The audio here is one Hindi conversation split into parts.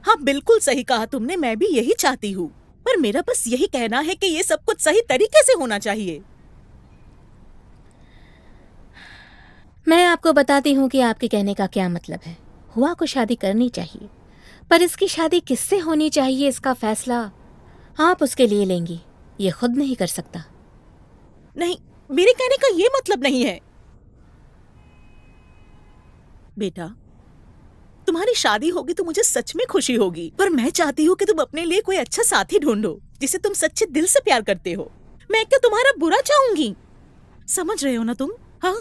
हाँ, बिल्कुल सही कहा तुमने, मैं भी यही चाहती हूँ। पर मेरा बस यही कहना है कि ये सब कुछ सही तरीके से होना चाहिए। मैं आपको बताती हूँ कि आपके कहने का क्या मतलब है। हुआ को शादी करनी चाहिए, पर इसकी शादी किससे होनी चाहिए इसका फैसला आप उसके लिए लेंगी, ये खुद नहीं कर सकता। नहीं, मेरे कहने का ये मतलब नहीं है। बेटा, तुम्हारी शादी होगी तो मुझे सच में खुशी होगी, पर मैं चाहती हूँ कि तुम अपने लिए कोई अच्छा साथी ढूंढो जिसे तुम सच्चे दिल से प्यार करते हो। मैं क्या तुम्हारा बुरा चाहूंगी? समझ रहे हो ना तुम? हाँ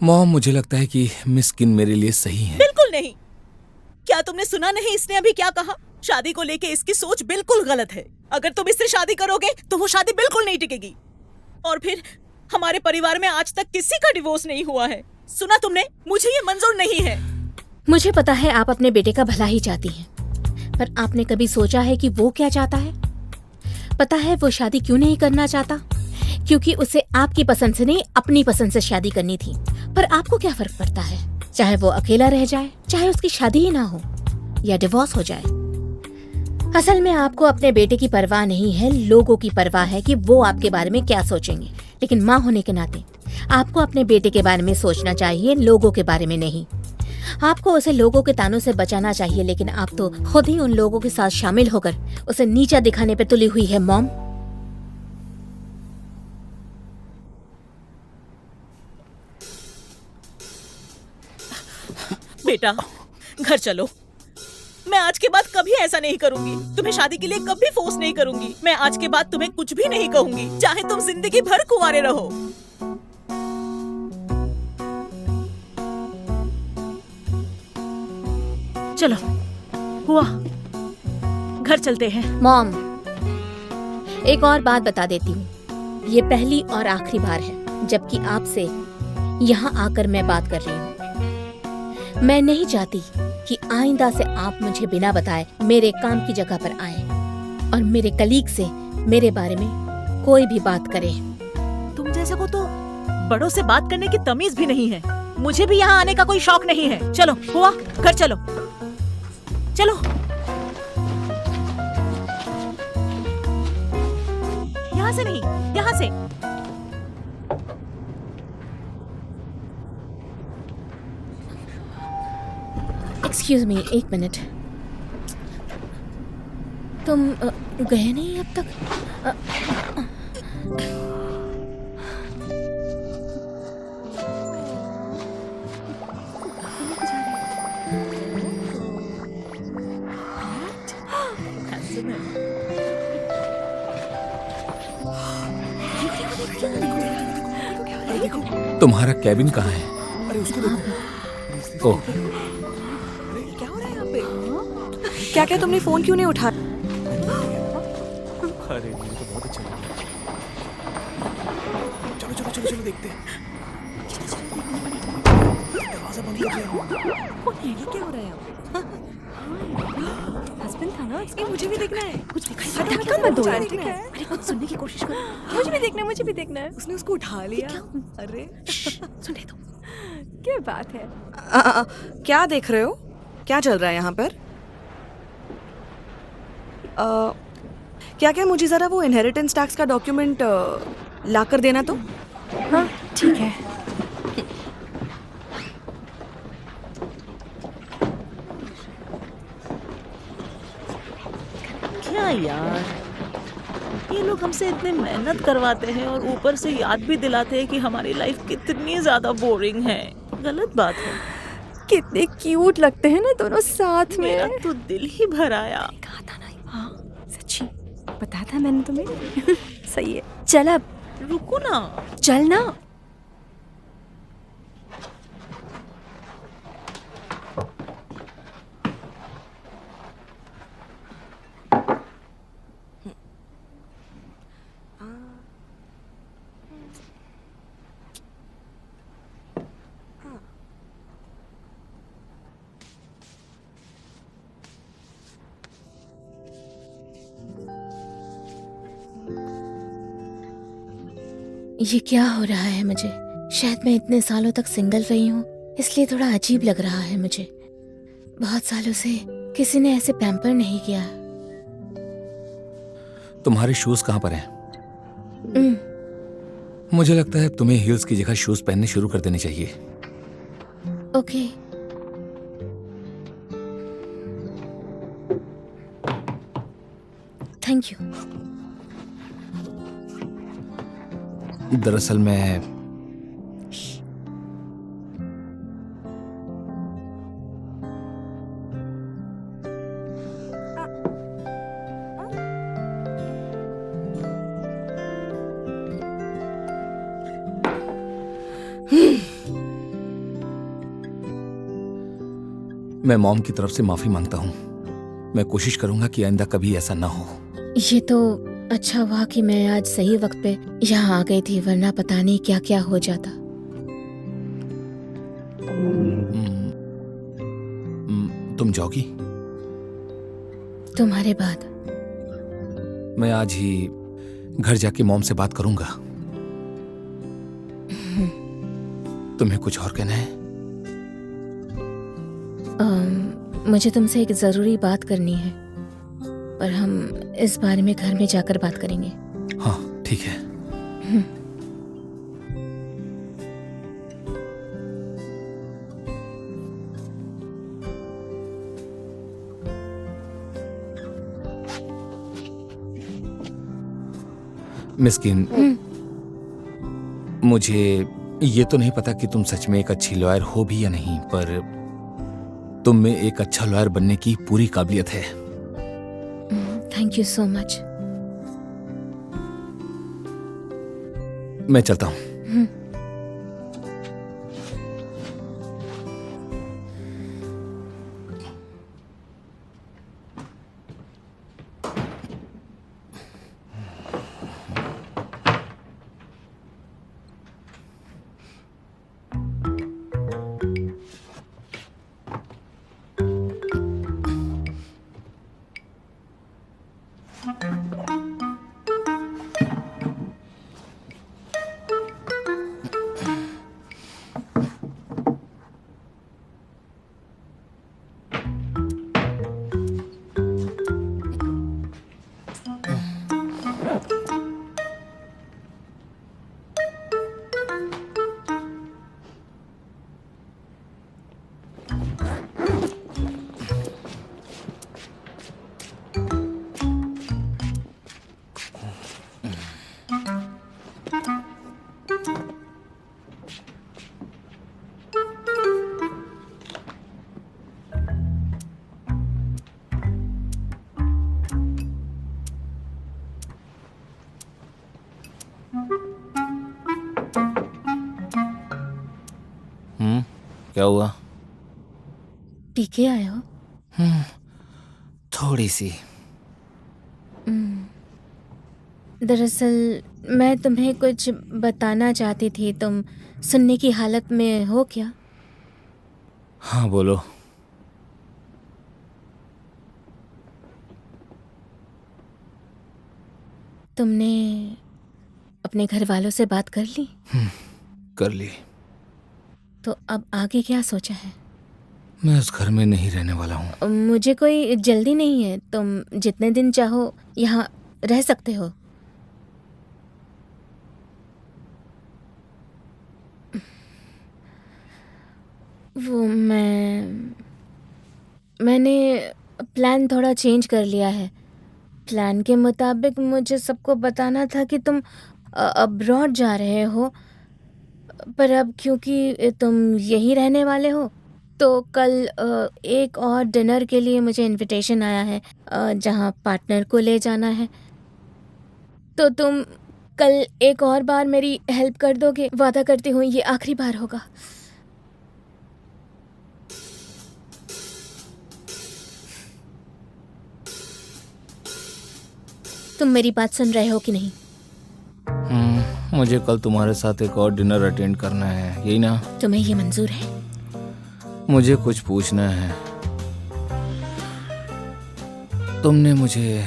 मॉम, मुझे लगता है कि मिस किन मेरे लिए सही है। बिल्कुल नहीं। क्या तुमने सुना नहीं इसने अभी क्या कहा? शादी को लेके इसकी सोच बिल्कुल गलत है। अगर तुम इससे शादी करोगे तो वो शादी बिल्कुल नहीं टिकेगी। और फिर हमारे परिवार में आज तक किसी का डिवोर्स नहीं हुआ है। सुना तुमने? मुझे ये मंजूर नहीं है। मुझे पता है आप अपने बेटे का भला ही चाहती हैं, पर आपने कभी सोचा है कि वो क्या चाहता है? पता है वो शादी क्यों नहीं करना चाहता? क्योंकि उसे आपकी पसंद से नहीं अपनी पसंद से शादी करनी थी। पर आपको क्या फर्क पड़ता है? चाहे वो अकेला रह जाए, चाहे उसकी शादी ही ना हो या डिवोर्स हो जाए। असल में आपको अपने बेटे की परवाह नहीं है, लोगों की परवाह है कि वो आपके बारे में क्या सोचेंगे। लेकिन माँ होने के नाते आपको अपने बेटे के बारे में सोचना चाहिए, लोगों के बारे में नहीं। आपको उसे लोगों के तानों से बचाना चाहिए, लेकिन आप तो खुद ही उन लोगों के साथ शामिल होकर उसे नीचा दिखाने पे तुली हुई है मॉम। बेटा, घर चलो। मैं आज के बाद कभी ऐसा नहीं करूंगी। तुम्हें शादी के लिए कभी फोर्स नहीं करूंगी। मैं आज के बाद तुम्हें कुछ भी नहीं कहूंगी, चाहे तुम जिंदगी भर कुंवारे रहो। चलो, हुआ, घर चलते हैं। मॉम, एक और बात बता देती हूँ, ये पहली और आखिरी बार है जबकि आपसे यहाँ आकर मैं बात कर रही हूँ। मैं नहीं चाहती कि आइंदा से आप मुझे बिना बताए मेरे काम की जगह पर आएं और मेरे कलीग से मेरे बारे में कोई भी बात करें। तुम जैसे को तो बड़ों से बात करने की तमीज भी नहीं है। मुझे भी यहाँ आने का कोई शौक नहीं है। चलो, हुआ, घर चलो। चलो, यहाँ से नहीं, यहाँ से। एक्सक्यूज मी, एक मिनट। तुम गए नहीं अब तक? तुम्हारा कैबिन कहाँ है? अरे उसको देखो। ओह, क्या हो रहा है यहाँ पे? क्या क्या तुमने फोन क्यों नहीं उठाया? अरे मुझे तो बहुत अच्छा लगा। चलो चलो चलो चलो देखते हैं। दरवाजा बंद कर दिया। ये क्या हो रहा है यहाँ पे? हस्बैंड था ना इसके? मुझे भी देखना है। कुछ दिखाई मत दो यार। अरे कुछ सुनने की कोशिश करो। मुझे भी देखना है, मुझे भी देखना है। उसने उसको उठा लिया। अरे सुनने दो। क्या बात है? क्या देख रहे हो? क्या चल रहा है यहाँ पर? क्या क्या मुझे जरा वो इनहेरिटेंस टैक्स का डॉक्यूमेंट ला कर देना तो। हाँ, ठीक है। क्या यार, ये लोग हमसे इतने मेहनत करवाते हैं और ऊपर से याद भी दिलाते हैं कि हमारी लाइफ कितनी ज्यादा बोरिंग है। गलत बात है। कितने क्यूट लगते हैं ना दोनों साथ में। मेरा तो दिल ही भर आया। कहा था ना। हाँ सच्ची बताया था मैंने तुम्हें। सही है, चल अब रुको ना। चल ना। ये क्या हो रहा है मुझे? शायद मैं इतने सालों तक सिंगल रही हूँ इसलिए थोड़ा अजीब लग रहा है मुझे। बहुत सालों से किसी ने ऐसे पैम्पर नहीं किया। तुम्हारे शूज कहाँ पर हैं? मुझे लगता है तुम्हें हील्स की जगह शूज पहनने शुरू कर देने चाहिए। ओके। Thank you. दरअसल मैं मैं मॉम की तरफ से माफी मांगता हूँ। मैं कोशिश करूंगा कि आइंदा कभी ऐसा ना हो। ये तो अच्छा हुआ कि मैं आज सही वक्त पे यहाँ आ गई थी, वरना पता नहीं क्या क्या हो जाता। तुम जाओगी? तुम्हारे बाद। मैं आज ही घर जाके मॉम से बात करूंगा। तुम्हें कुछ और कहना है? मुझे तुमसे एक जरूरी बात करनी है, पर हम इस बारे में घर में जाकर बात करेंगे। हाँ ठीक है। मिस्किन, मुझे ये तो नहीं पता कि तुम सच में एक अच्छी लॉयर हो भी या नहीं, पर तुम में एक अच्छा लॉयर बनने की पूरी काबिलियत है। Thank you so much. मैं चलता हूँ। क्या हुआ? पी के आए हो? थोड़ी सी। दरअसल मैं तुम्हें कुछ बताना चाहती थी। तुम सुनने की हालत में हो क्या? हाँ बोलो। तुमने अपने घर वालों से बात कर ली? कर ली। तो अब आगे क्या सोचा है? मैं उस घर में नहीं रहने वाला हूँ। मुझे कोई जल्दी नहीं है। तुम जितने दिन चाहो यहाँ रह सकते हो। वो मैंने प्लान थोड़ा चेंज कर लिया है। प्लान के मुताबिक मुझे सबको बताना था कि तुम अब्रॉड जा रहे हो, पर अब क्योंकि तुम यहीं रहने वाले हो तो कल एक और डिनर के लिए मुझे इनविटेशन आया है, जहाँ पार्टनर को ले जाना है। तो तुम कल एक और बार मेरी हेल्प कर दोगे? वादा करती हूँ ये आखिरी बार होगा। तुम मेरी बात सुन रहे हो कि नहीं? मुझे कल तुम्हारे साथ एक और डिनर अटेंड करना है, यही ना? तुम्हें ये मंजूर है? मुझे कुछ पूछना है। तुमने मुझे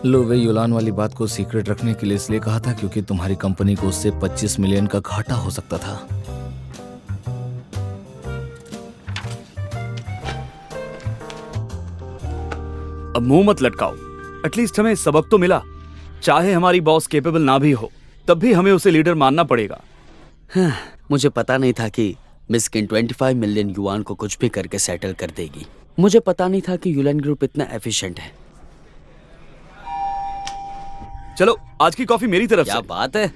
लोवे युलान वाली बात को सीक्रेट रखने के लिए इसलिए कहा था क्योंकि तुम्हारी कंपनी को उससे 25 मिलियन का घाटा हो सकता था। अब मुंह मत लटकाओ। एटलीस्ट हमें सबक तो मिला। चाहे हमारी बॉस केपेबल ना भी हो, तब भी हमें उसे लीडर मानना पड़ेगा। मुझे पता नहीं था कि मिस किन 25 मिलियन युआन को कुछ भी करके सेटल कर देगी। मुझे पता नहीं था कि यूलन ग्रुप इतना एफिशिएंट है। चलो, आज की कॉफी मेरी तरफ क्या से। बात है।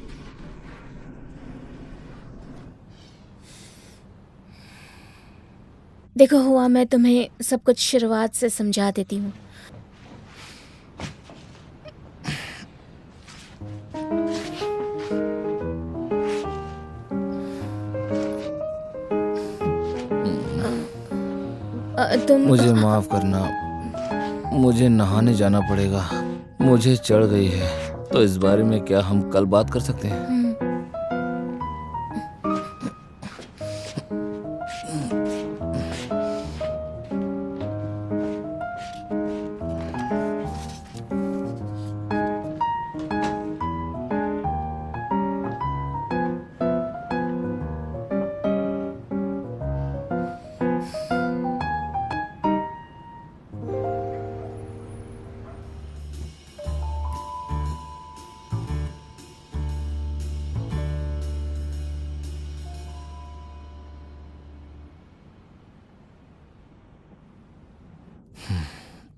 देखो हुआ, मैं तुम्हें सब कुछ शुरुआत से समझा देती हूँ। तुम मुझे माफ करना, मुझे नहाने जाना पड़ेगा। मुझे चढ़ गई है, तो इस बारे में क्या हम कल बात कर सकते हैं?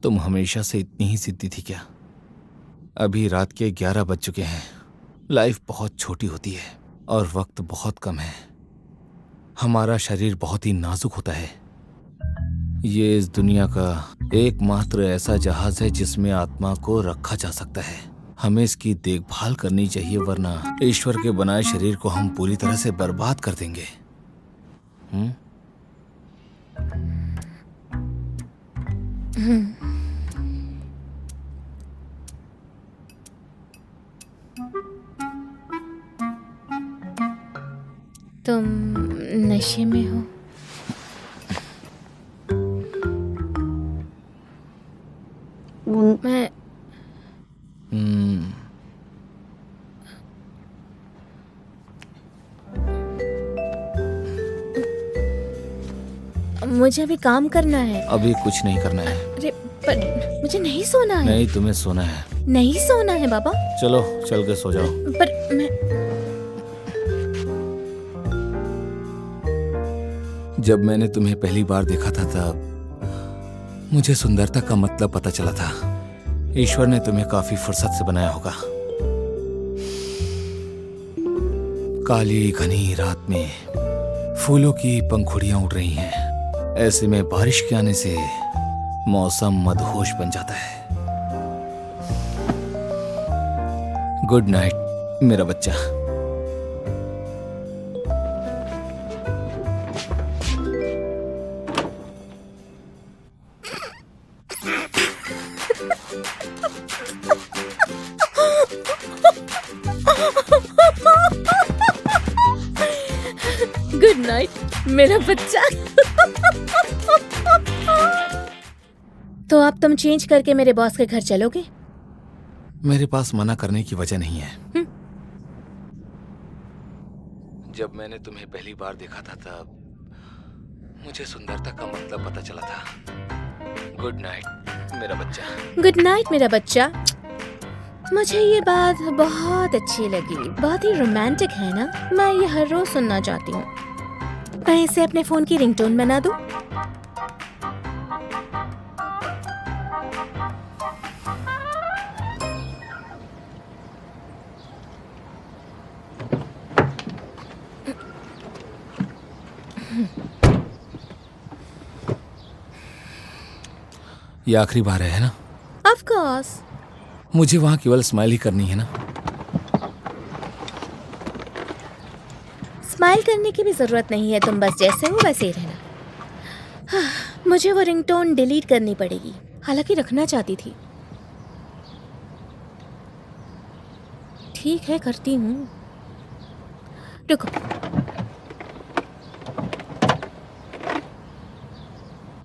तुम हमेशा से इतनी ही जिद्दी थी क्या? अभी रात के 11 बज चुके हैं। लाइफ बहुत छोटी होती है और वक्त बहुत कम है। हमारा शरीर बहुत ही नाजुक होता है। ये इस दुनिया का एकमात्र ऐसा जहाज है जिसमें आत्मा को रखा जा सकता है। हमें इसकी देखभाल करनी चाहिए, वरना ईश्वर के बनाए शरीर को हम पूरी तरह से बर्बाद कर देंगे। तुम नशे में हो? मैं मुझे अभी काम करना है। अभी कुछ नहीं करना है। अरे पर मुझे नहीं सोना है। नहीं, तुम्हें सोना है। नहीं सोना है बाबा। चलो चल के सो जाओ। पर मैं जब मैंने तुम्हें पहली बार देखा था तब मुझे सुंदरता का मतलब पता चला था। ईश्वर ने तुम्हें काफी फुर्सत से बनाया होगा। काली घनी रात में फूलों की पंखुड़ियां उड़ रही हैं। ऐसे में बारिश के आने से मौसम मदहोश बन जाता है। गुड नाइट मेरा बच्चा। गुड नाइट मेरा बच्चा। तो अब तुम चेंज करके मेरे बॉस के घर चलोगे? मेरे पास मना करने की वजह नहीं है। जब मैंने तुम्हें पहली बार देखा था तब मुझे सुंदरता का मतलब पता चला था। गुड नाइट मेरा बच्चा। गुड नाइट मेरा बच्चा। मुझे ये बात बहुत अच्छी लगी। बहुत ही रोमांटिक है ना? मैं ये हर रोज सुनना चाहती हूँ। मैं इसे अपने फोन की रिंगटोन बना दूं? ये आखिरी बार है ना? Of course. मुझे वहां केवल स्माइल ही करनी है ना? स्माइल करने की भी जरूरत नहीं है। तुम बस जैसे हो वैसे ही रहना। मुझे वो रिंगटोन डिलीट करनी पड़ेगी, हालांकि रखना चाहती थी। ठीक है, करती हूँ। रुको।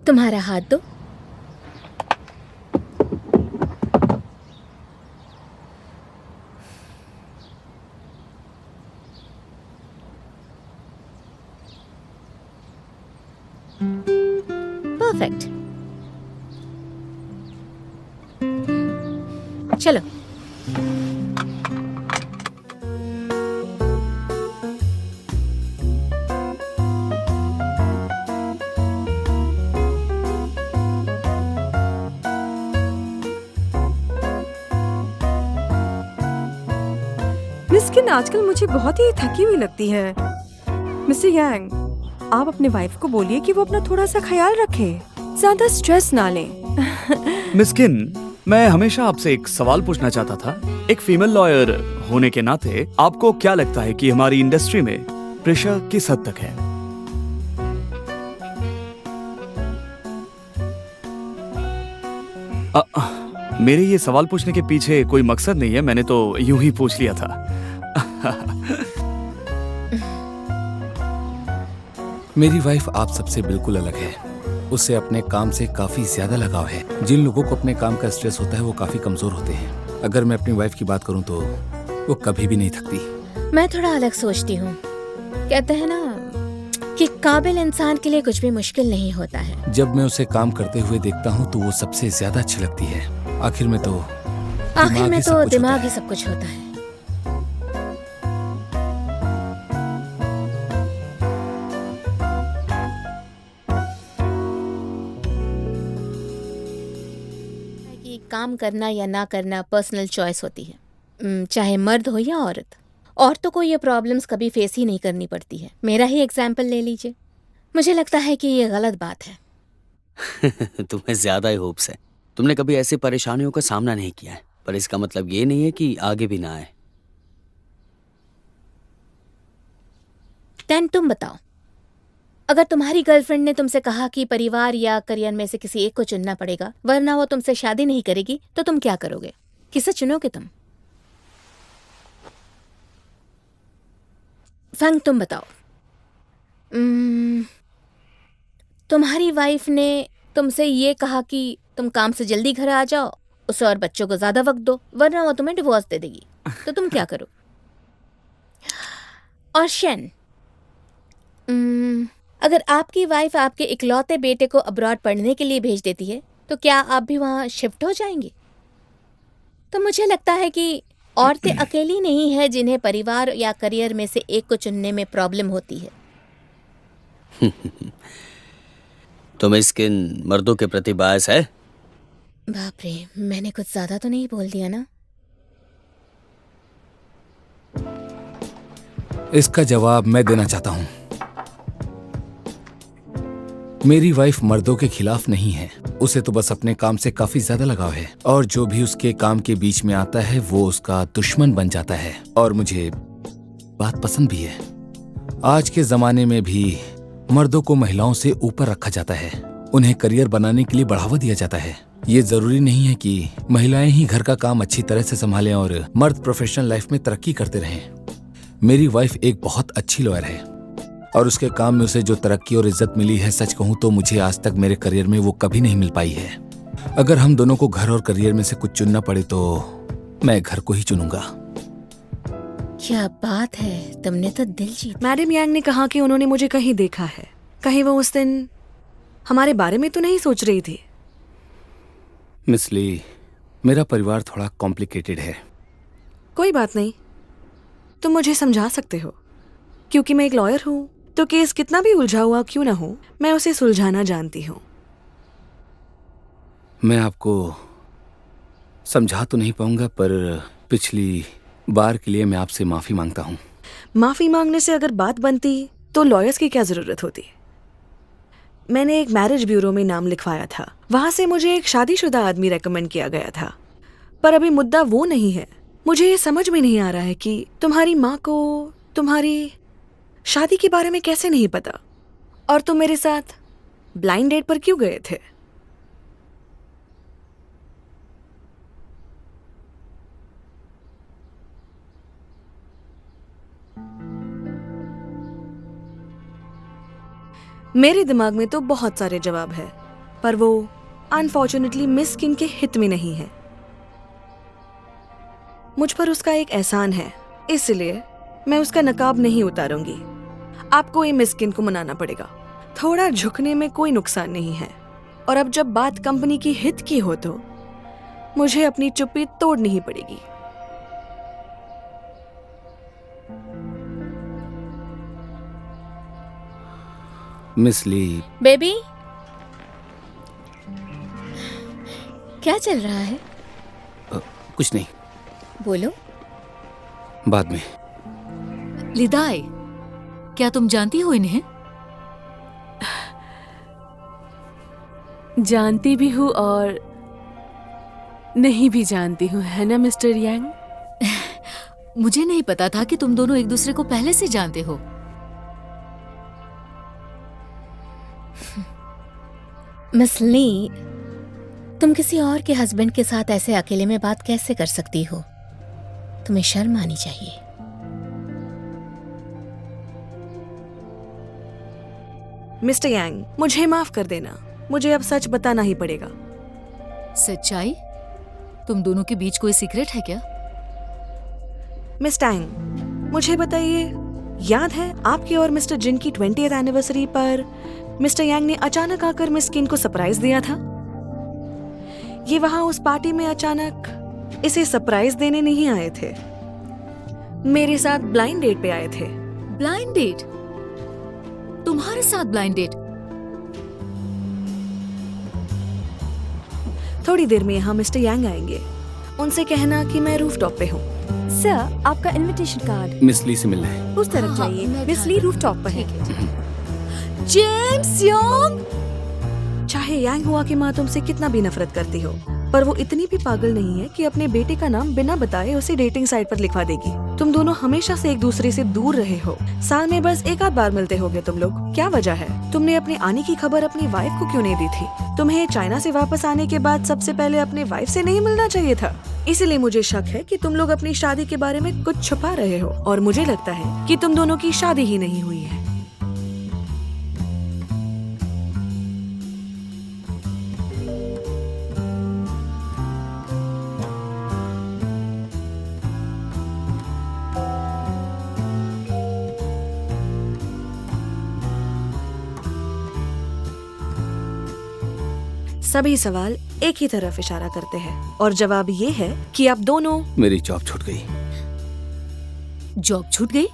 तुम्हारा हाथ दो। परफेक्ट। चलो। मिस्किन आजकल मुझे बहुत ही थकी हुई लगती है। मिस्टर यांग, आप अपने वाइफ को बोलिए कि वो अपना थोड़ा सा ख्याल रखे, ज्यादा स्ट्रेस ना लें। मिस्किन, मैं हमेशा आपसे एक सवाल पूछना चाहता था। एक फीमेल लॉयर होने के नाते आपको क्या लगता है कि हमारी इंडस्ट्री में प्रेशर किस हद तक है? मेरे ये सवाल पूछने के पीछे कोई मकसद नहीं है, मैंने तो यूं ही पूछ लिया था। मेरी वाइफ आप सबसे बिल्कुल अलग है। उसे अपने काम से काफी ज्यादा लगाव है। जिन लोगों को अपने काम का स्ट्रेस होता है वो काफी कमजोर होते हैं। अगर मैं अपनी वाइफ की बात करूं तो वो कभी भी नहीं थकती। मैं थोड़ा अलग सोचती हूँ। कहते हैं ना कि काबिल इंसान के लिए कुछ भी मुश्किल नहीं होता है। जब मैं उसे काम करते हुए देखता हूँ तो वो सबसे ज्यादा अच्छी लगती है। आखिर में तो दिमाग ही सब कुछ होता है। कि काम करना या ना करना पर्सनल चॉइस होती है, चाहे मर्द हो या औरत। औरतों को ये प्रॉब्लम्स कभी फेस ही नहीं करनी पड़ती है। मेरा ही एग्जाम्पल ले लीजिए। मुझे लगता है कि ये गलत बात है। तुम्हें ज्यादा ही होप्स है। तुमने कभी ऐसी परेशानियों का सामना नहीं किया है, पर इसका मतलब ये नहीं है कि आगे भी ना आए। दैन तुम बताओ, अगर तुम्हारी गर्लफ्रेंड ने तुमसे कहा कि परिवार या करियर में से किसी एक को चुनना पड़ेगा वरना वो तुमसे शादी नहीं करेगी, तो तुम क्या करोगे? किसे चुनोगे तुम? फंग, तुम बताओ। तुम्हारी वाइफ ने तुमसे ये कहा कि तुम काम से जल्दी घर आ जाओ, उसे और बच्चों को ज्यादा वक्त दो वरना वो तुम्हें डिवोर्स दे देगी, तो तुम क्या करो? और शेन, अगर आपकी वाइफ आपके इकलौते बेटे को अब्रॉड पढ़ने के लिए भेज देती है तो क्या आप भी वहां शिफ्ट हो जाएंगे? तो मुझे लगता है कि औरतें अकेली नहीं है जिन्हें परिवार या करियर में से एक को चुनने में प्रॉब्लम होती है। तो मिस्किन मर्दों के प्रति बायस है? बाप रे, मैंने कुछ ज्यादा तो नहीं बोल दिया ना? इसका जवाब मैं देना चाहता हूँ। मेरी वाइफ मर्दों के खिलाफ नहीं है। उसे तो बस अपने काम से काफी ज्यादा लगाव है और जो भी उसके काम के बीच में आता है वो उसका दुश्मन बन जाता है। और मुझे बात पसंद भी है। आज के जमाने में भी मर्दों को महिलाओं से ऊपर रखा जाता है। उन्हें करियर बनाने के लिए बढ़ावा दिया जाता है। ये जरूरी नहीं है कि महिलाएं ही घर का काम अच्छी तरह से संभालें और मर्द प्रोफेशनल लाइफ में तरक्की करते रहें। मेरी वाइफ एक बहुत अच्छी लॉयर है और उसके काम में उसे जो तरक्की और इज्जत मिली है, सच कहूं तो मुझे आज तक मेरे करियर में वो कभी नहीं मिल पाई है। अगर हम दोनों को घर और करियर में से कुछ चुनना पड़े तो मैं घर को ही चुनूंगा। क्या बात है, तुमने तो दिल जीत। मैडम यांग ने कहा कि उन्होंने मुझे कहीं देखा है। कहीं वो उस दिन हमारे बारे में तो नहीं सोच रही थी? मिस ली, मेरा परिवार थोड़ा कॉम्प्लिकेटेड है। कोई बात नहीं, तुम मुझे समझा सकते हो। क्योंकि मैं एक लॉयर हूँ तो केस कितना भी उलझा हुआ क्यों ना हो, मैं उसे सुलझाना जानती हूँ। मैं आपको समझा तो नहीं पाऊंगा, पर पिछली बार के लिए मैं आपसे माफी मांगता हूँ। माफी मांगने से अगर बात बनती तो लॉयर्स की क्या जरूरत होती? मैंने एक मैरिज ब्यूरो में नाम लिखवाया था। वहां से मुझे एक शादीशुदा आदमी रेकमेंड किया गया था। पर अभी मुद्दा वो नहीं है। मुझे ये समझ में नहीं आ रहा है कि तुम्हारी माँ को तुम्हारी शादी के बारे में कैसे नहीं पता, और तुम मेरे साथ ब्लाइंड डेट पर क्यों गए थे? मेरे दिमाग में तो बहुत सारे जवाब है, पर वो अनफॉर्चुनेटली मिस किन के हित में नहीं है। मुझ पर उसका एक एहसान है, इसलिए मैं उसका नकाब नहीं उतारूंगी। आपको ये मिस किन को मनाना पड़ेगा। थोड़ा झुकने में कोई नुकसान नहीं है। और अब जब बात कंपनी की हित की हो तो मुझे अपनी चुप्पी तोड़नी ही पड़ेगी। मिस ली, बेबी, क्या चल रहा है? कुछ नहीं, बोलो। बाद में। लिदाई, क्या तुम जानती हो इन्हें? जानती भी हूँ और नहीं भी जानती हूँ, है ना मिस्टर यांग? मुझे नहीं पता था कि तुम दोनों एक दूसरे को पहले से जानते हो। मिस ली, तुम किसी और के हस्बैंड के साथ ऐसे अकेले में बात कैसे कर सकती हो? तुम्हें शर्म आनी चाहिए। मिस्टर यांग, मुझे माफ कर देना, मुझे अब सच बताना ही पड़ेगा। सच्चाई? तुम दोनों के बीच कोई सीक्रेट है क्या? मिस टैंग, मुझे बताइए, याद है आपकी और मिस्टर जिन की 20th एनिवर्सरी पर मिस्टर यांग ने अचानक आकर मिस किन को सरप्राइज दिया था? ये वहां उस पार्टी में अचानक इसे सरप्राइज देने नहीं आए थे, मेरे साथ ब्लाइंड डेट पे आए थे। Blind date? तुम्हारे साथ ब्लाइंड डेट? थोड़ी देर में यहाँ मिस्टर यांग आएंगे, उनसे कहना कि मैं रूफटॉप पे हूँ। सर, आपका इनविटेशन कार्ड मिस ली से मिलना है। उस तरफ जाइए। मिस ली रूफटॉप पर है। James Yong! चाहे यांग हुआ की माँ तुमसे कितना भी नफरत करती हो, पर वो इतनी भी पागल नहीं है कि अपने बेटे का नाम बिना बताए उसे डेटिंग साइट पर लिखवा देगी। तुम दोनों हमेशा से एक दूसरे से दूर रहे हो, साल में बस एक आध बार मिलते होगे तुम लोग। क्या वजह है? तुमने अपने आने की खबर अपनी वाइफ को क्यों नहीं दी थी? तुम्हें चाइना से वापस आने के बाद सबसे पहले अपने वाइफ से नहीं मिलना चाहिए था? इसीलिए मुझे शक है कि तुम लोग अपनी शादी के बारे में कुछ छुपा रहे हो, और मुझे लगता है कि तुम दोनों की शादी ही नहीं हुई है। सभी सवाल एक ही तरफ इशारा करते हैं, और जवाब ये है कि आप दोनों। मेरी जॉब छूट गई। जॉब छूट गई?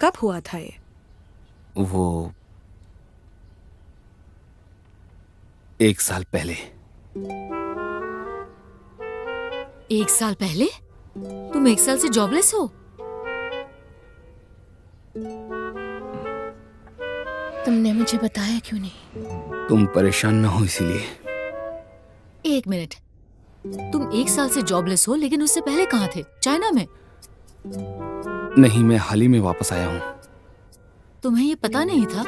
कब हुआ था ये? वो 1 साल पहले। 1 साल पहले? तुम 1 साल से जॉबलेस हो? तुमने मुझे बताया क्यों नहीं? तुम परेशान ना हो इसीलिए। 1 मिनट, तुम 1 साल से जॉबलेस हो, लेकिन उससे पहले कहाँ थे? चाइना में? नहीं, मैं हाल ही में वापस आया हूँ। तुम्हें ये पता नहीं था?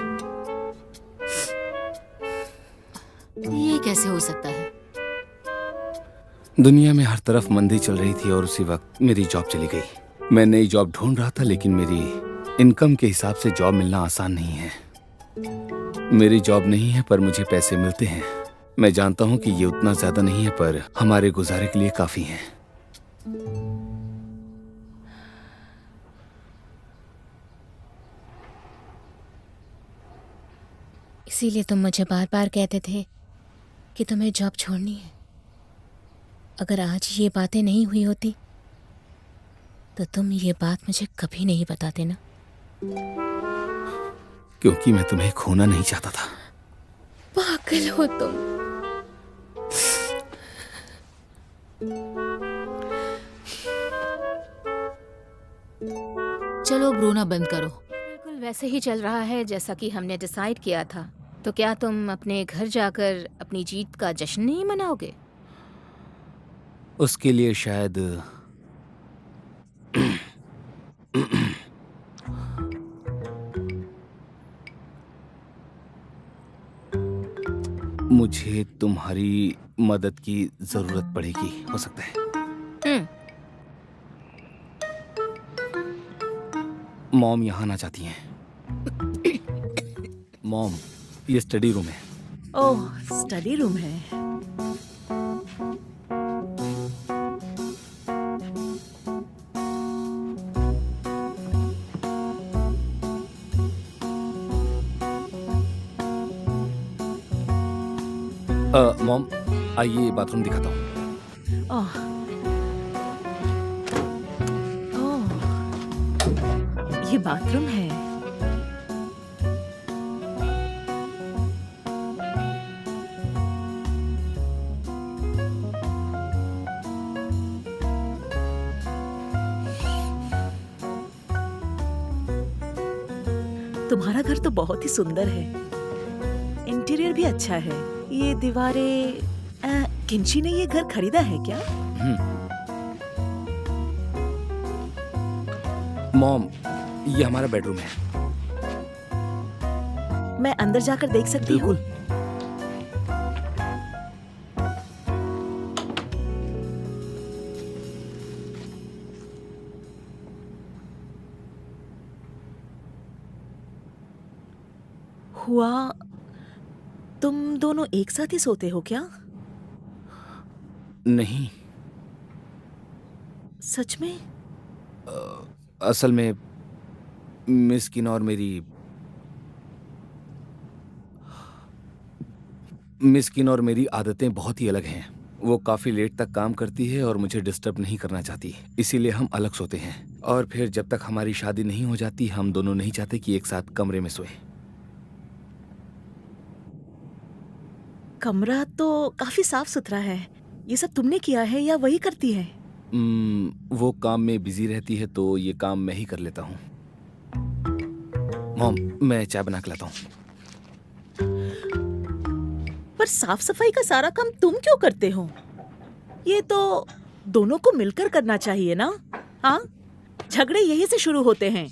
ये कैसे हो सकता है? दुनिया में हर तरफ मंदी चल रही थी और उसी वक्त मेरी जॉब चली गई। मैं नई जॉब ढूंढ रहा था, लेकिन मेरी इनकम के हिसाब से जॉब मिलना आसान नहीं है। मेरी जॉब नहीं है पर मुझे पैसे मिलते हैं। मैं जानता हूँ कि ये उतना ज्यादा नहीं है, पर हमारे गुजारे के लिए काफी है। इसीलिए तुम मुझे बार बार कहते थे कि तुम्हें जॉब छोड़नी है। अगर आज ये बातें नहीं हुई होती तो तुम ये बात मुझे कभी नहीं बताते ना। क्योंकि मैं तुम्हें खोना नहीं चाहता था। पागल हो तुम। चलो अब रोना बंद करो। बिल्कुल वैसे ही चल रहा है जैसा कि हमने डिसाइड किया था। तो क्या तुम अपने घर जाकर अपनी जीत का जश्न नहीं मनाओगे? उसके लिए शायद मुझे तुम्हारी मदद की जरूरत पड़ेगी, हो सकता है। मॉम यहाँ आना चाहती हैं। मॉम, ये स्टडी रूम है। ओह, स्टडी रूम है। मॉम, आइए बाथरूम दिखाता हूँ। ओह ओह, ये बाथरूम है। तुम्हारा घर तो बहुत ही सुंदर है, इंटीरियर भी अच्छा है। ये दीवारें, किंची ने ये घर खरीदा है क्या? मॉम, ये हमारा बेडरूम है। मैं अंदर जाकर देख सकती हूँ? बिल्कुल। हुआ, तुम दोनों एक साथ ही सोते हो क्या? नहीं, सच में? असल में मिस किन और मेरी आदतें बहुत ही अलग हैं। वो काफी लेट तक काम करती है और मुझे डिस्टर्ब नहीं करना चाहती, इसीलिए हम अलग सोते हैं। और फिर जब तक हमारी शादी नहीं हो जाती, हम दोनों नहीं चाहते कि एक साथ कमरे में सोए। कमरा तो काफी साफ सुथरा है। ये सब तुमने किया है या वही करती है? वो काम में बिजी रहती है तो ये काम मैं ही कर लेता हूँ। मॉम, मैं चाय बना के लाता हूँ। पर साफ सफाई का सारा काम तुम क्यों करते हो? ये तो दोनों को मिलकर करना चाहिए ना? हाँ, झगड़े यही से शुरू होते हैं।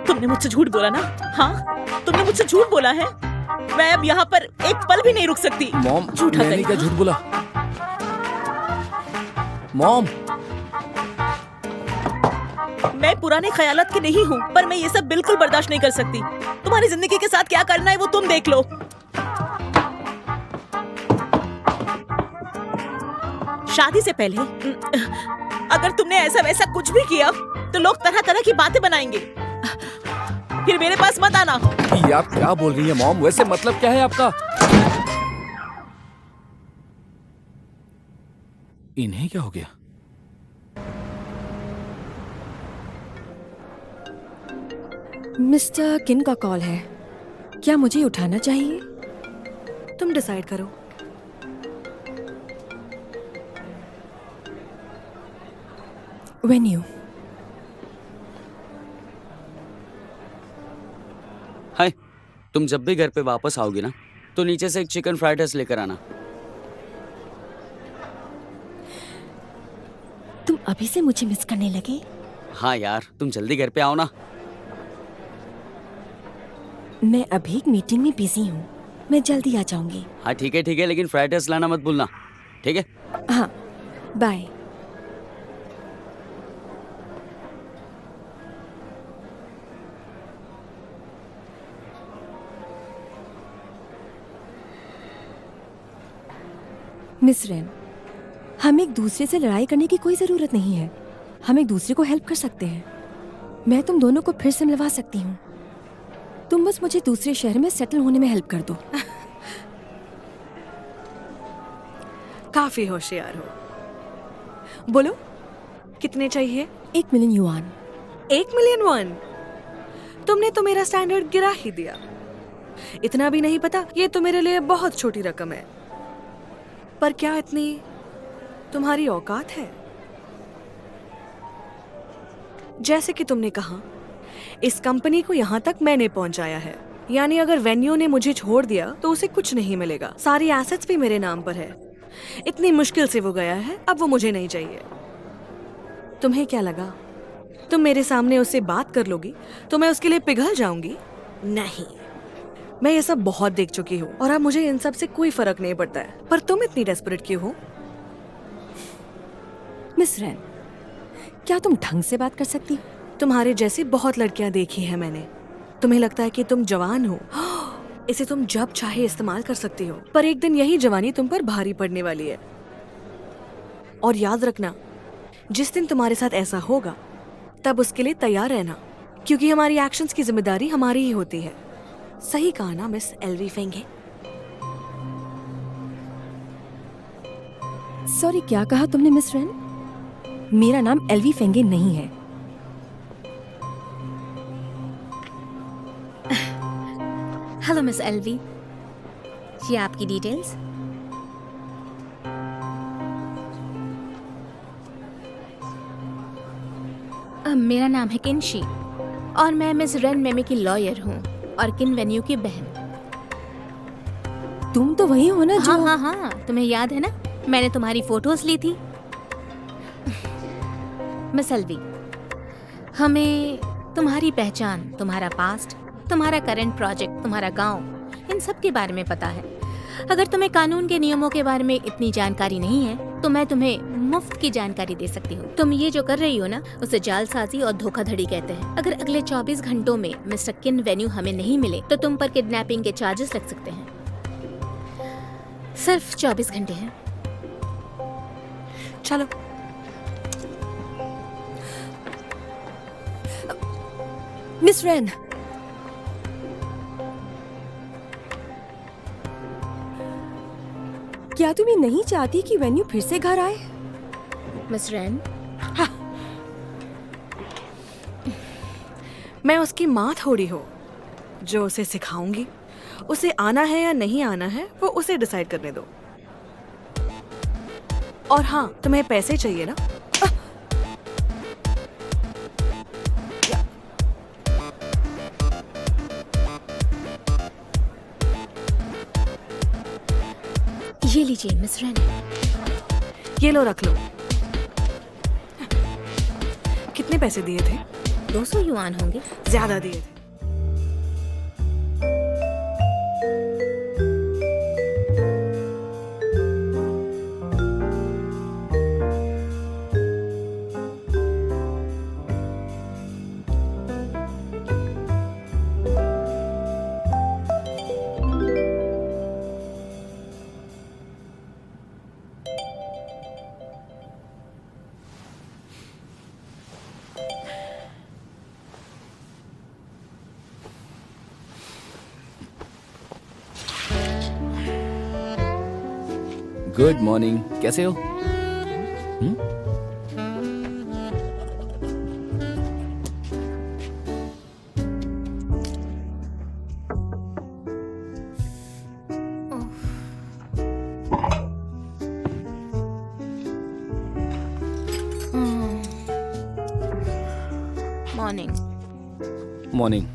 तुमने मुझसे झूठ बोला ना? हाँ, तुमने मुझसे झूठ बोला है। मैं अब यहाँ पर एक पल भी नहीं रुक सकती। मॉम, झूठा मैंने कहीं क्या का। झूठ बोला? मॉम, मैं पुराने ख्यालात की नहीं हूँ, पर मैं ये सब बिल्कुल बर्दाश्त नहीं कर सकती। तुम्हारी जिंदगी के साथ क्या करना है वो तुम देख लो। शादी से पहले अगर तुमने ऐसा वैसा कुछ भी किया तो लोग तरह तरह की बातें बनाएंगे। फिर मेरे पास मत आना। ये आप क्या बोल रही हैं मॉम? वैसे मतलब क्या है आपका? इन्हें क्या हो गया? मिस्टर किन का कॉल है, क्या मुझे उठाना चाहिए? तुम डिसाइड करो। वेन्यू। हाय, तुम जब भी घर पे वापस आओगे ना तो नीचे से एक चिकन फ्राइड राइस लेकर आना। तुम अभी से मुझे मिस करने लगे? हाँ यार, तुम जल्दी घर पे आओ ना। मैं अभी एक मीटिंग में बिजी हूँ, मैं जल्दी आ जाऊंगी। हाँ ठीक है, लेकिन फ्राइड राइस लाना मत भूलना, ठीक है? हाँ, बाय। मिस रेन, हम एक दूसरे से लड़ाई करने की कोई ज़रूरत नहीं है। हम एक दूसरे को हेल्प कर सकते हैं। मैं तुम दोनों को फिर से मिलवा सकती हूँ। तुम बस मुझे दूसरे शहर में सेटल होने में हेल्प कर दो। काफी होशियार हो। बोलो, कितने चाहिए? 1 मिलियन युआन। 1 million one? तुमने तो मेरा स्टैंडर्ड गिरा ही दिया। इतना भी नहीं पता, ये तो मेरे लिए बहुत छोटी रकम है। पर क्या इतनी तुम्हारी औकात है? जैसे कि तुमने कहा, इस कंपनी को यहाँ तक मैंने पहुँचाया है। यानी अगर वेन्यू ने मुझे छोड़ दिया तो उसे कुछ नहीं मिलेगा। सारी एसेट्स भी मेरे नाम पर है। इतनी मुश्किल से वो गया है, अब वो मुझे नहीं चाहिए। तुम्हें क्या लगा, तुम मेरे सामने उससे बात कर लोगी तो मैं उसके लिए पिघल जाऊंगी? नहीं, मैं ये सब बहुत देख चुकी हूँ और अब मुझे इन सब से कोई फर्क नहीं पड़ता है। पर तुम इतनी डेस्परेट क्यों हो? मिस रैन, क्या तुम ढंग से बात कर सकती हो? तुम्हारे जैसी बहुत लड़कियां देखी है मैंने। तुम्हें लगता है कि तुम जवान हो, इसे तुम जब चाहे इस्तेमाल कर सकती हो, पर एक दिन यही जवानी तुम पर भारी पड़ने वाली है। और याद रखना, जिस दिन तुम्हारे साथ ऐसा होगा तब उसके लिए तैयार रहना, क्योंकि हमारी एक्शंस की जिम्मेदारी हमारी ही होती है। सही कहा ना मिस एल्वी फेंगे? सॉरी, क्या कहा तुमने मिस रेन? मेरा नाम एल्वी फेंगे नहीं है। हेलो मिस एल्वी, ये आपकी डिटेल्स। मेरा नाम है किनशी और मैं मिस रेन मेमे की लॉयर हूँ और किन वेन्यू की बहन। तुम तो वही हो ना जो... हाँ हाँ हाँ, तुम्हें याद है ना, मैंने तुम्हारी फोटोज ली थी। मिस एल्वी, हमें तुम्हारी पहचान, तुम्हारा पास्ट, तुम्हारा करंट प्रोजेक्ट, तुम्हारा गांव, इन सब के बारे में पता है। अगर तुम्हें कानून के नियमों के बारे में इतनी जानकारी नहीं है तो मैं तुम्हें मुफ्त की जानकारी दे सकती हूँ। तुम ये जो कर रही हो ना, उसे जालसाजी और धोखाधड़ी कहते हैं। अगर अगले 24 घंटों में मिस्टर किन वेन्यू हमें नहीं मिले तो तुम पर किडनैपिंग के चार्जेस लग सकते हैं। सिर्फ 24 घंटे हैं। चलो। मिस रेन, क्या तुम ये नहीं चाहती कि वेन्यू फिर से घर आए? मिस रेन, मैं उसकी माँ थोड़ी हो जो उसे सिखाऊंगी। उसे आना है या नहीं आना है वो उसे डिसाइड करने दो। और हाँ, तुम्हें पैसे चाहिए ना? ये लीजिए मिस रेन। ये लो, रख लो। कितने पैसे दिए थे? 200 युआन होंगे। ज्यादा दिए थे। गुड मॉर्निंग, कैसे हो? मॉर्निंग। मॉर्निंग।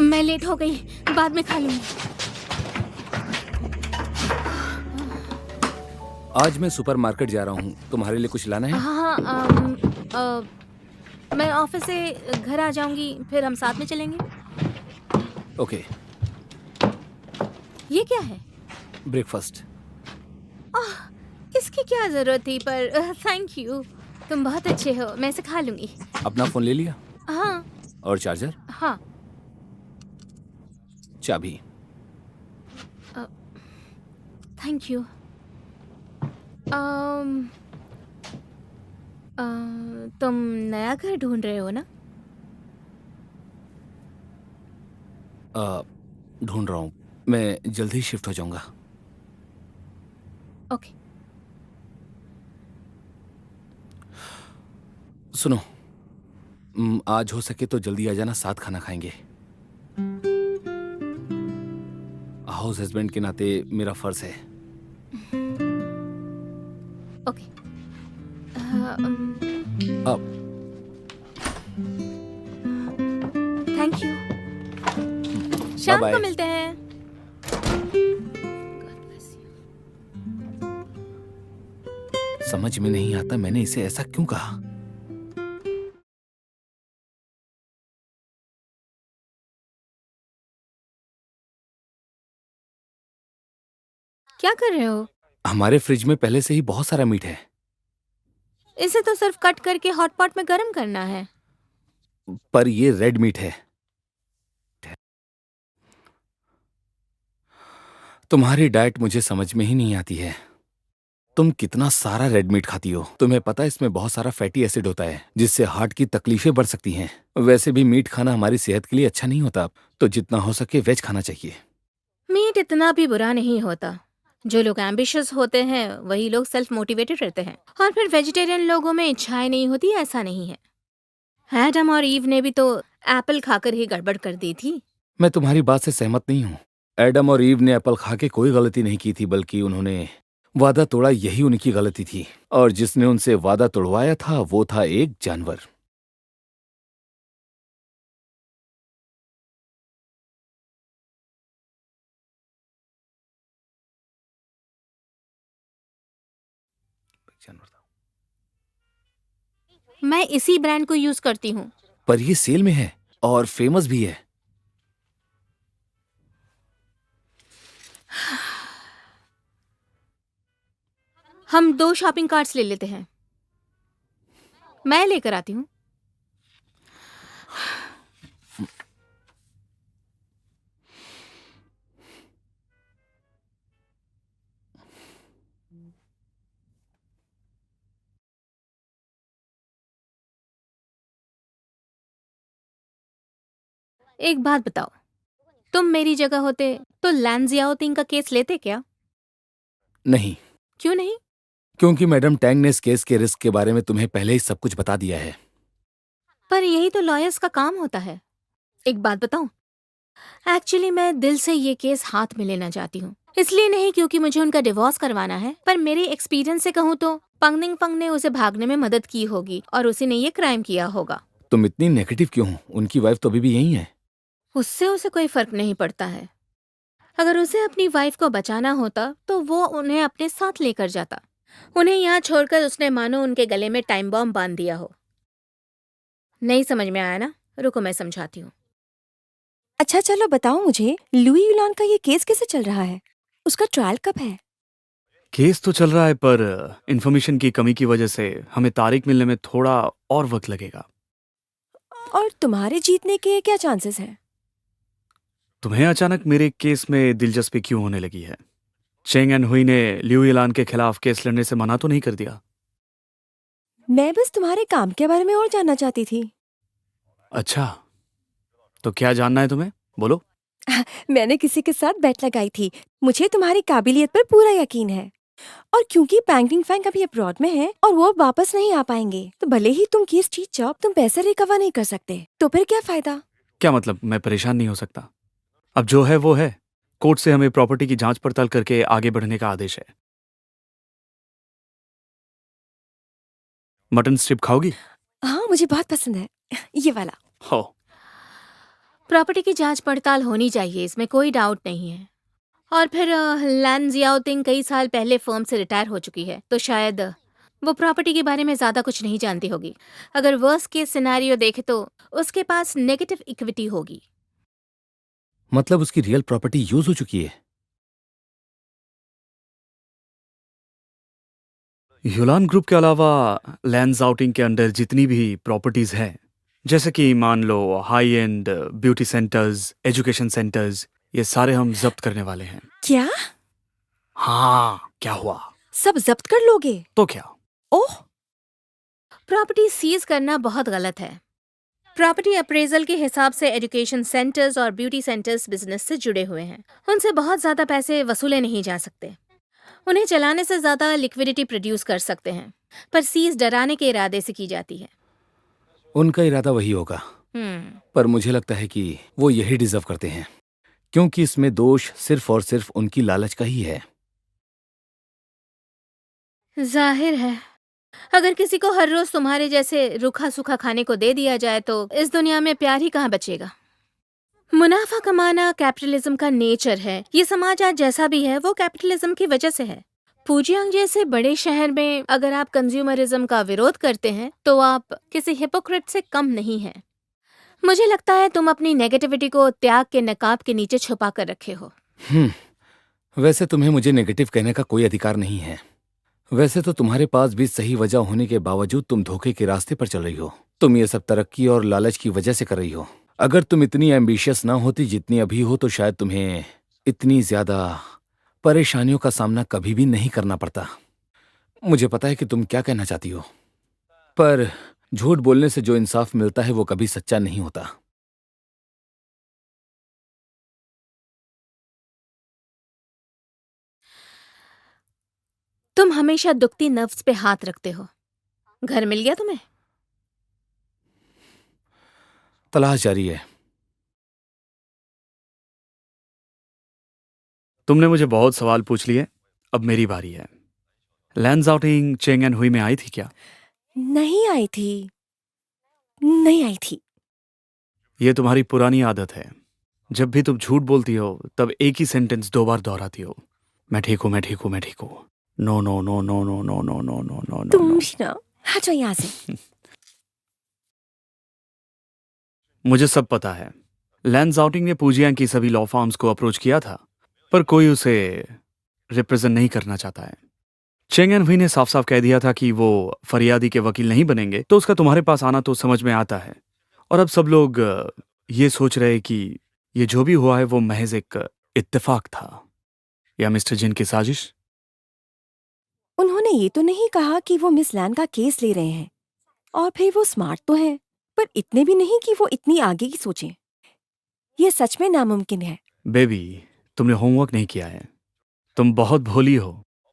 मैं लेट हो गई, बाद में खा लूंगी। आज मैं सुपरमार्केट जा रहा हूँ, तुम्हारे लिए कुछ लाना है? हाँ, मैं ऑफिस से घर आ जाऊंगी, फिर हम साथ में चलेंगे। ओके। ये क्या है? ब्रेकफास्ट। इसकी क्या जरूरत थी, पर थैंक यू, तुम बहुत अच्छे हो, मैं इसे खा लूंगी। अपना फोन ले लिया? हाँ। और चार्जर? हाँ। चाबी? Thank you. तुम नया घर ढूंढ रहे हो ना? ढूंढ रहा हूँ, मैं जल्द ही शिफ्ट हो जाऊंगा। ओके। सुनो, आज हो सके तो जल्दी आ जाना, साथ खाना खाएंगे। हाउस हस्बैंड के नाते मेरा फर्ज है। ओके। Thank you. शाम को Bye-bye. मिलते हैं। God bless you. समझ में नहीं आता मैंने इसे ऐसा क्यों कहा। क्या कर रहे हो? हमारे फ्रिज में पहले से ही बहुत सारा मीट है। इसे तो सिर्फ कट करके हॉट पॉट में गर्म करना है। पर ये रेड मीट है। तुम्हारी डाइट मुझे समझ में ही नहीं आती है। तुम कितना सारा रेड मीट खाती हो। तुम्हें पता है इसमें बहुत सारा फैटी एसिड होता है जिससे हार्ट की तकलीफें बढ़ सकती हैं। वैसे भी मीट खाना हमारी सेहत के लिए अच्छा नहीं होता, तो जितना हो सके वेज खाना चाहिए। मीट इतना भी बुरा नहीं होता। जो लोग एम्बिशियस होते हैं वही लोग सेल्फ मोटिवेटेड रहते हैं, और फिर वेजिटेरियन लोगों में इच्छाएं नहीं होती, ऐसा नहीं है। एडम और ईव ने भी तो एप्पल खाकर ही गड़बड़ कर दी थी। मैं तुम्हारी बात से सहमत नहीं हूँ। एडम और ईव ने एप्पल खा के कोई गलती नहीं की थी, बल्कि उन्होंने वादा तोड़ा, यही उनकी गलती थी। और जिसने उनसे वादा तोड़वाया था वो था एक जानवर। जानवर था। मैं इसी ब्रांड को यूज करती हूँ। पर ये सेल में है और फेमस भी है। हम 2 शॉपिंग कार्ट्स ले लेते हैं। मैं लेकर आती हूँ। एक बात बताओ, तुम मेरी जगह होते तो लैन जियाओतिंग का केस लेते क्या? नहीं, क्यों नहीं? क्योंकि मैडम टैंग ने इस केस के रिस्क के बारे में तुम्हें पहले ही सब कुछ बता दिया है। पर यही तो लॉयर्स का काम होता है। एक बात बताऊं, एक्चुअली मैं दिल से ये केस हाथ में लेना चाहती हूँ। इसलिए नहीं क्योंकि मुझे उनका डिवोर्स करवाना है, पर मेरे एक्सपीरियंस से कहूँ तो पंगनिंग फंग ने उसे भागने में मदद की होगी और उसी ने ये क्राइम किया होगा। तुम इतनी नेगेटिव क्यों हो? उनकी वाइफ तो अभी भी यही है। उससे उसे कोई फर्क नहीं पड़ता है। अगर उसे अपनी वाइफ को बचाना होता तो वो उन्हें अपने साथ लेकर जाता। उन्हें यहाँ छोड़कर उसने मानो उनके गले में टाइम बॉम्ब बांध दिया हो। नहीं समझ में आया ना? रुको मैं समझाती हूँ। अच्छा चलो बताओ मुझे, लुई यूलान का ये केस कैसे चल रहा है? उसका ट्रायल कब है? केस तो चल रहा है, पर इंफॉर्मेशन की कमी की वजह से हमें तारीख मिलने में थोड़ा और वक्त लगेगा। और तुम्हारे जीतने के क्या चांसेस हैं? तुम्हें अचानक मेरे केस में दिलचस्पी क्यों होने लगी है? चेंग एंड हुई ने लिऊ इलान के खिलाफ केस लड़ने से मना तो नहीं कर दिया? मैं बस तुम्हारे काम के बारे में और जानना चाहती थी। अच्छा, तो क्या जानना है तुम्हें? बोलो। मैंने किसी के साथ बेट लगाई थी। मुझे तुम्हारी काबिलियत पर पूरा यकीन है। और क्योंकि बैंकिंग फैंक अभी अब्रॉड में है और वो वापस नहीं आ पाएंगे, तो भले ही तुम केस जीत जाओ, तुम पैसे रिकवर नहीं कर सकते। तो फिर क्या फायदा? क्या मतलब मैं परेशान नहीं हो सकता? अब जो है वो है। कोर्ट से हमें प्रॉपर्टी की जांच पड़ताल करके आगे बढ़ने का आदेश है। मटन स्ट्रिप खाओगी? हाँ, मुझे बहुत पसंद है। ये वाला। हो। प्रॉपर्टी की जांच पड़ताल होनी चाहिए, इसमें कोई डाउट नहीं है। और फिर लैन जियाओतिंग कई साल पहले फर्म से रिटायर हो चुकी है, तो शायद वो प्रॉपर्टी के बारे में ज्यादा कुछ नहीं जानती होगी। अगर वर्स्ट केस सिनेरियो देखे तो उसके पास नेगेटिव इक्विटी होगी। मतलब उसकी रियल प्रॉपर्टी यूज हो चुकी है। यूलान ग्रुप के अलावा लैंड आउटिंग के अंडर जितनी भी प्रॉपर्टीज हैं, जैसे कि मान लो hair and beauty centres, education centres, ये सारे हम जब्त करने वाले हैं। क्या? हाँ, क्या हुआ? सब जब्त कर लोगे? तो क्या? ओह, प्रॉपर्टी सीज करना बहुत गलत है। प्रॉपर्टी अप्रेजल के हिसाब से एजुकेशन सेंटर्स और ब्यूटी सेंटर्स बिजनेस से जुड़े हुए हैं। उनसे बहुत ज्यादा पैसे वसूले नहीं जा सकते। उन्हें चलाने से ज्यादा लिक्विडिटी प्रोड्यूस कर सकते हैं, पर सीज डराने के इरादे से की जाती है। उनका इरादा वही होगा, पर मुझे लगता है कि वो यही डिजर्व करते हैं, क्योंकि इसमें दोष सिर्फ और सिर्फ उनकी लालच का ही है। जाहिर है, अगर किसी को हर रोज तुम्हारे जैसे रूखा सूखा खाने को दे दिया जाए तो इस दुनिया में प्यार ही कहाँ बचेगा। मुनाफा कमाना कैपिटलिज्म का नेचर है। ये समाज आज जैसा भी है वो कैपिटलिज्म की वजह से है। फूजियांग जैसे बड़े शहर में अगर आप कंज्यूमरिज्म का विरोध करते हैं तो आप किसी हिपोक्रेट से कम नहीं हैं। मुझे लगता है तुम अपनी नेगेटिविटी को त्याग के नकाब के नीचे छुपा कर रखे हो। वैसे तुम्हें मुझे नेगेटिव कहने का कोई अधिकार नहीं है। वैसे तो तुम्हारे पास भी सही वजह होने के बावजूद तुम धोखे के रास्ते पर चल रही हो। तुम ये सब तरक्की और लालच की वजह से कर रही हो। अगर तुम इतनी एम्बिशियस ना होती जितनी अभी हो तो शायद तुम्हें इतनी ज्यादा परेशानियों का सामना कभी भी नहीं करना पड़ता। मुझे पता है कि तुम क्या कहना चाहती हो, पर झूठ बोलने से जो इंसाफ मिलता है वो कभी सच्चा नहीं होता। तुम हमेशा दुखती नर्व्स पे हाथ रखते हो। घर मिल गया तुम्हें? तलाश जारी है। तुमने मुझे बहुत सवाल पूछ लिए, अब मेरी बारी है। लैंड आउटिंग चेंग एंड हुई में आई थी क्या? नहीं आई थी, नहीं आई थी। ये तुम्हारी पुरानी आदत है। जब भी तुम झूठ बोलती हो तब एक ही सेंटेंस 2 बार दोहराती हो। मैं ठीक हूँ, मैं ठीक हूँ, मैं ठीक हूँ। No no no no no no no no no no no तुम नो। भी ना, हट जाओ यहाँ से। मुझे सब पता है। लैंड आउटिंग ने पूजियांग की सभी लॉ फर्म्स को अप्रोच किया था, पर कोई उसे रिप्रेजेंट नहीं करना चाहता है। चेंग एंड हुई ने साफ साफ कह दिया था कि वो फरियादी के वकील नहीं बनेंगे, तो उसका तुम्हारे पास आना तो समझ में आता है। और अब सब लोग ये सोच रहे कि ये जो भी हुआ है वो महज एक इत्तेफाक था या मिस्टर जिन की साजिश। उन्होंने ये तो नहीं कहा कि वो मिस लैन का केस ले रहे हैं, और फिर वो स्मार्ट तो हैं, पर इतने भी नहीं कि वो इतनी आगे की सोचें। ये सच में नामुमकिन है। बेबी, तुमने होमवर्क नहीं किया है। तुम बहुत भोली हो,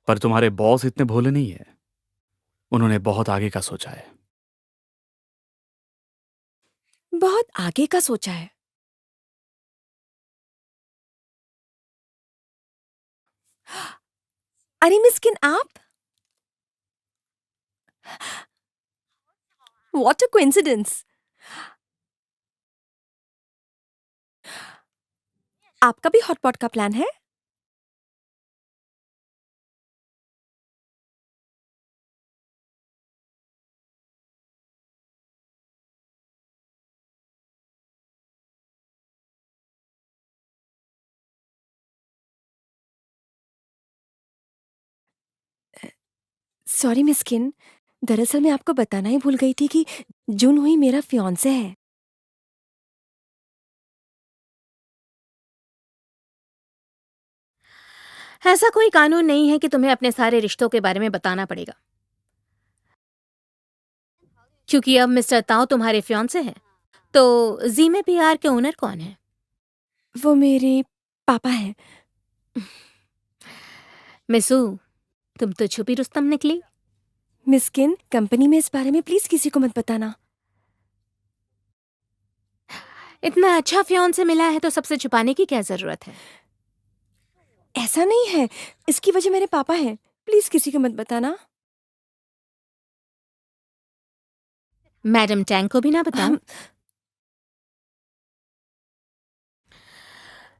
पर तुम्हारे बॉस इतने भोले नहीं है। उन्होंने बहुत आगे का सोचा है। बहुत आगे का सोचा है। अरे मिस्किन आप, व्हाट अ कोइंसिडेंस। आपका भी हॉटपॉट का प्लान है? सॉरी मिस्किन, दरअसल मैं आपको बताना ही भूल गई थी कि जून हुई मेरा फियांसे है। ऐसा कोई कानून नहीं है कि तुम्हें अपने सारे रिश्तों के बारे में बताना पड़ेगा, क्योंकि अब मिस्टर ताओ तुम्हारे फियांसे हैं। तो जीमे पीआर के ओनर कौन है? वो मेरे पापा हैं। मिसू, तुम तो छुपी रुस्तम निकली। मिस्किन, कंपनी में इस बारे में प्लीज किसी को मत बताना। इतना अच्छा फियांसे मिला है तो सबसे छुपाने की क्या जरूरत है? ऐसा नहीं है, इसकी वजह मेरे पापा हैं। प्लीज किसी को मत बताना। मैडम टैंग को भी ना बताऊं?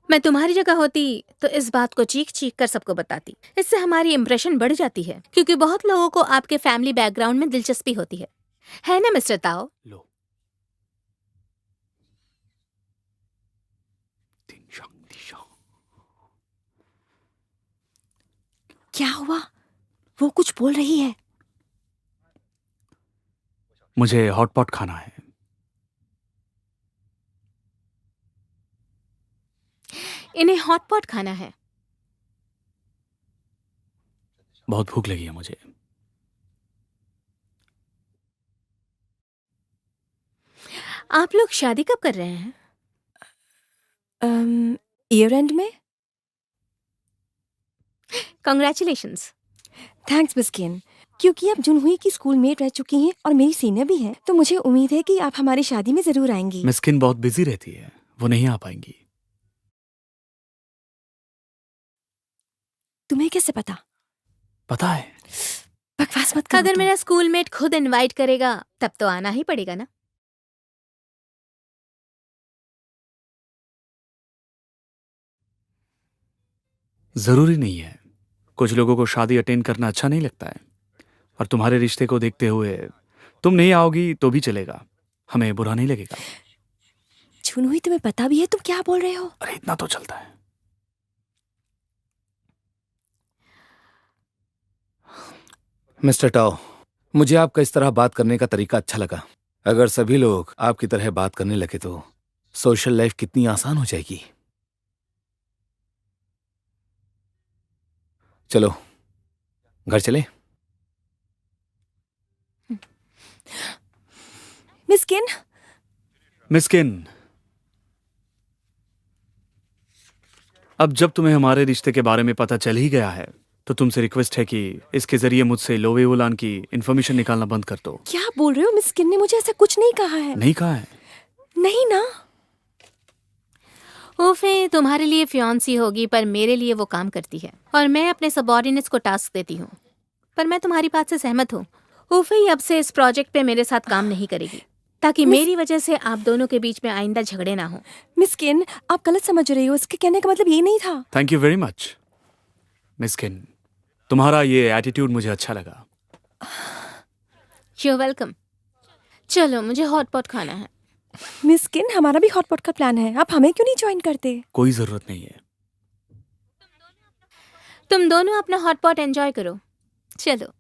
मैं तुम्हारी जगह होती तो इस बात को चीख चीख कर सबको बताती। इससे हमारी इंप्रेशन बढ़ जाती है, क्योंकि बहुत लोगों को आपके फैमिली बैकग्राउंड में दिलचस्पी होती है ना मिस्टर ताओ? लो। क्या हुआ? वो कुछ बोल रही है। मुझे हॉटपॉट खाना है। इन्हें हॉटपॉट खाना है। बहुत भूख लगी है मुझे। आप लोग शादी कब कर रहे हैं? ईयर एंड में। कॉन्ग्रेचुलेशंस। थैंक्स मिस्किन, क्योंकि आप जुनहुई की स्कूल मेट रह चुकी हैं और मेरी सीनियर भी हैं, तो मुझे उम्मीद है कि आप हमारी शादी में जरूर आएंगी। मिस्किन बहुत बिजी रहती है, वो नहीं आ पाएंगी। तुम्हें कैसे पता? पता है। बकवास मत करो अगर तुम। मेरा स्कूलमेट खुद इनवाइट करेगा तब तो आना ही पड़ेगा ना। जरूरी नहीं है। कुछ लोगों को शादी अटेंड करना अच्छा नहीं लगता है, और तुम्हारे रिश्ते को देखते हुए तुम नहीं आओगी तो भी चलेगा, हमें बुरा नहीं लगेगा। चुनहुई, तुम्हें पता भी है तुम क्या बोल रहे हो? अरे इतना तो चलता है। मिस्टर टाओ, मुझे आपका इस तरह बात करने का तरीका अच्छा लगा। अगर सभी लोग आपकी तरह बात करने लगे तो सोशल लाइफ कितनी आसान हो जाएगी। चलो घर चले। मिस्किन, मिस्किन, अब जब तुम्हें हमारे रिश्ते के बारे में पता चल ही गया है तो तुमसे रिक्वेस्ट है कि इसके जरिए मुझसे लोवे उलान की इंफॉर्मेशन निकालना बंद कर दो। क्या बोल रहे हो? मिस्किन ने मुझे ऐसा कुछ नहीं कहा है। नहीं कहा है? नहीं ना। ओफे तुम्हारे लिए फियांसी होगी, पर मेरे लिए वो काम करती है और मैं अपने सबॉर्डिनेट्स को टास्क देती हूँ। पर मैं तुम्हारी बात से सहमत हूँ। ओफे अब से इस प्रोजेक्ट पे मेरे साथ काम नहीं करेगी, ताकि मेरी वजह से आप दोनों के बीच में आइंदा झगड़े ना हो। मिस्किन, आप गलत समझ रही हो। इसके कहने का मतलब ये नहीं था। Thank you very much Miskin, तुम्हारा ये एटीट्यूड मुझे अच्छा लगा। You welcome. चलो मुझे हॉट पॉट खाना है। मिस्किन, हमारा भी हॉटपॉट का प्लान है, आप हमें क्यों नहीं ज्वाइन करते? कोई जरूरत नहीं है। तुम दोनों अपना हॉट पॉट एंजॉय करो। चलो।